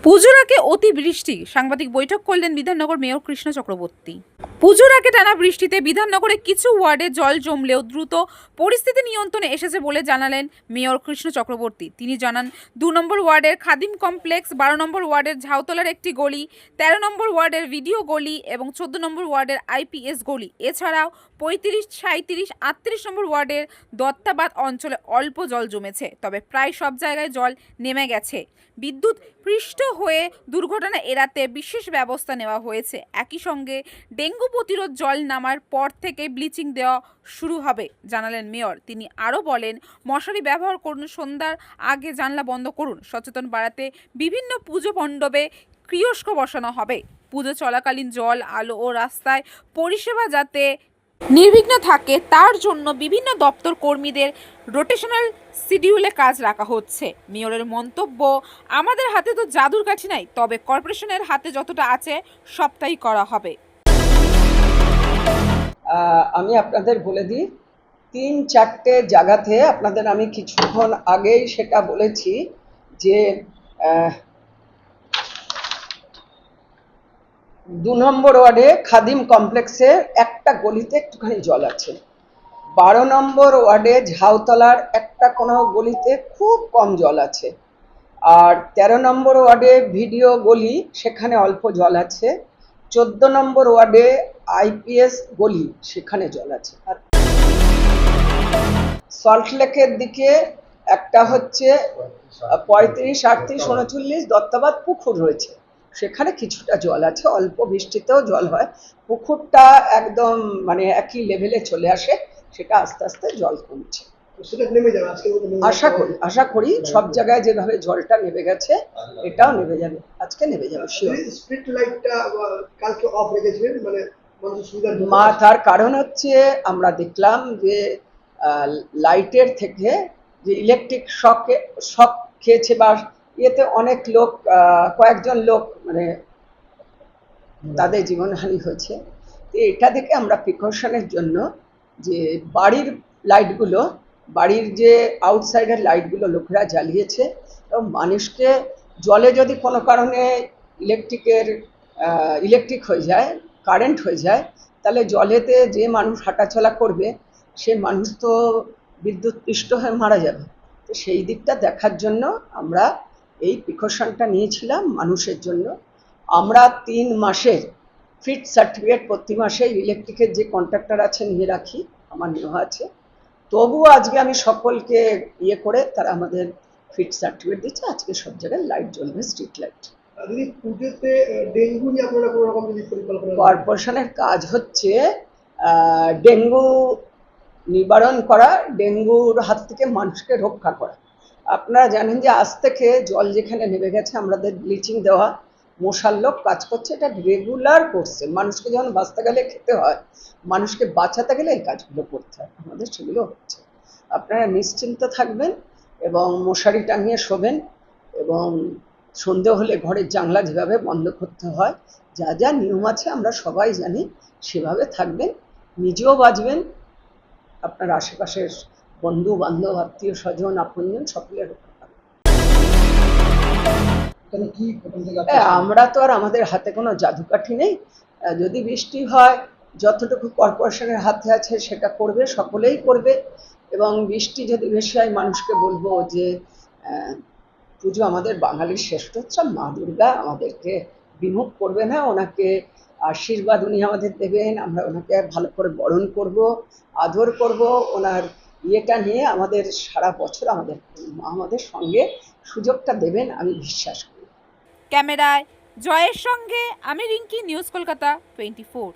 পুজোর আগে অতিবৃষ্টি, সাংবাদিক বৈঠক করলেন বিধাননগর মেয়র কৃষ্ণ চক্রবর্তী। পুজোর আগে টানা বৃষ্টিতে বিধাননগরে কিছু ওয়ার্ডে জল জমলেও দ্রুত পরিস্থিতি নিয়ন্ত্রণে এসেছে বলে জানালেন মেয়র কৃষ্ণ চক্রবর্তী। তিনি জানান, ২ নম্বর ওয়ার্ডের খাদিম কমপ্লেক্স, ১২ নম্বর ওয়ার্ডের ঝাউতলার একটি গলি, ১৩ নম্বর ওয়ার্ডের ভিডিও গলি এবং ১৪ নম্বর ওয়ার্ডের আইপিএস গলি, এছাড়াও ৩৫, ৩৭, ৩৮ নম্বর ওয়ার্ডের দত্তাবাদ অঞ্চলে অল্প জল জমেছে, তবে প্রায় সব জায়গায় জল নেমে গেছে। বিদ্যুৎ পৃষ্ঠ হয়ে দুর্ঘটনা এড়াতে বিশেষ ব্যবস্থা নেওয়া হয়েছে। একই সঙ্গে ডেঙ্গু প্রতিরোধ জল নামার পর থেকে ব্লিচিং দেওয়া শুরু হবে জানালেন মেয়র। তিনি আরও বলেন, মশারি ব্যবহার করুন, সন্ধ্যার আগে জানলা বন্ধ করুন। সচেতন বাড়াতে বিভিন্ন পুজো মণ্ডপে কিয়স্ক বসানো হবে। পুজো চলাকালীন জল, আলো ও রাস্তায় পরিষেবা যাতে নির্বিঘ্ন থাকে তার জন্য বিভিন্ন দপ্তর কর্মীদের রোটেশনাল শিডিউলে কাজ রাখা হচ্ছে। মেয়রের মন্তব্য, আমাদের হাতে তো জাদুর কাঠি নাই, তবে কর্পোরেশনের হাতে যতটা আছে সবটাই করা হবে। আমি আপনাদের বলে দিই, ৩-৪টে জায়গাতে আপনাদের আমি কিছুক্ষণ আগেই সেটা বলেছি যে ২ নম্বর ওয়ার্ডে খাদিম কমপ্লেক্সে একটা গলিতে একটুখানি জল আছে, ১২ নম্বর ওয়ার্ডে ঝাউতলার একটা কোনো গলিতে খুব কম জল আছে, আর ১৩ নম্বর ওয়ার্ডে ভিডিও গলি সেখানে অল্প জল আছে, ১৪ নম্বর ওয়ার্ডে আইপিএস গলি সেখানে জল আছে। আর সল্টলেকের দিকে একটা হচ্ছে ৩৫, ৩৮, ৩৯ দত্তাবাদ পুকুর রয়েছে, সেখানে কিছুটা জল আছে, অল্প বৃষ্টিতেও জল হয়। পুকুরটা একদম মানে একই লেভেলে চলে আসে, সেটা আস্তে আস্তে জল কমছে। আশা করি সব জায়গায় যেভাবে জলটা নেমে গেছে এটাও নেমে যাবে, আজকে নেমে যাবে শিওর। তার কারণ হচ্ছে আমরা দেখলাম যে লাইটের থেকে যে ইলেকট্রিক শক খেয়েছে বা ইয়েতে অনেক লোক, কয়েকজন লোক মানে তাদের জীবনহানি হয়েছে। এটা দেখে আমরা প্রিকশনের জন্য যে বাড়ির লাইটগুলো, বাড়ির যে আউটসাইডের লাইটগুলো লোকেরা জ্বালিয়েছে, এবং মানুষকে জলে যদি কোনো কারণে ইলেকট্রিক হয়ে যায়, কারেন্ট হয়ে যায়, তাহলে জলেতে যে মানুষ হাঁটাচলা করবে সে মানুষ তো বিদ্যুৎ পৃষ্ঠ হয়ে মারা যাবে। তো সেই দিকটা দেখার জন্য আমরা এই প্রিকশনটা নিয়েছিলাম মানুষের জন্য। আমরা ৩ মাসের ফিট সার্টিফিকেট প্রতি মাসে ইলেকট্রিকের যে কন্ট্রাক্টর আছে নিয়ে রাখি, আমার নেওয়া আছে। তবুও আজকে আমি সকলকে করে তারা আমাদের ফিট সার্টিফিকেট দিচ্ছে। আজকে সব জায়গায় লাইট জ্বলবে, স্ট্রিট লাইট। কর্পোরেশনের কাজ হচ্ছে ডেঙ্গু নিবারণ করা, ডেঙ্গুর হাত থেকে মানুষকে রক্ষা করা। আপনারা জানেন যে আজ থেকে জল যেখানে নেমে গেছে আমাদের ব্লিচিং দেওয়া, মশার লোক কাজ করছে, এটা রেগুলার করছে। মানুষকে যখন বাঁচতে গেলে খেতে হয়, মানুষকে বাঁচাতে গেলে এই কাজগুলো করতে হয়, আমাদের সেগুলো হচ্ছে। আপনারা নিশ্চিন্ত থাকবেন এবং মশারি টাঙিয়ে শোবেন, এবং সন্ধে হলে ঘরের জানলা যেভাবে বন্ধ করতে হয়, যা যা নিয়ম আছে আমরা সবাই জানি, সেভাবে থাকবেন, নিজেও বাঁচবেন, আপনার আশেপাশের বন্ধু বান্ধব, আত্মীয় স্বজন, আপনজন সকলের রক্ষা পাবেন। আমরা তো আর আমাদের হাতে কোনো জাদুকাঠি নেই। যদি বৃষ্টি হয়, যতটুকু কর্পোরেশনের হাতে আছে সেটা করবে, সকলেই করবে। এবং বৃষ্টি যদি বেশি হয়, মানুষকে বলবো যে পুজো আমাদের বাঙালির শ্রেষ্ঠ উৎসব, মা দুর্গা আমাদেরকে বিমুখ করবে না, ওনাকে আশীর্বাদ উনি আমাদের দেবেন, আমরা ওনাকে ভালো করে বরণ করব, আদর করব, ওনার ইয়েটা নিয়ে আমাদের সারা বছর আমাদের সঙ্গে সুযোগটা দেবেন, আমি বিশ্বাস করি। ক্যামেরায় জয়ের সঙ্গে আমি রিঙ্কি, নিউজ কলকাতা 24।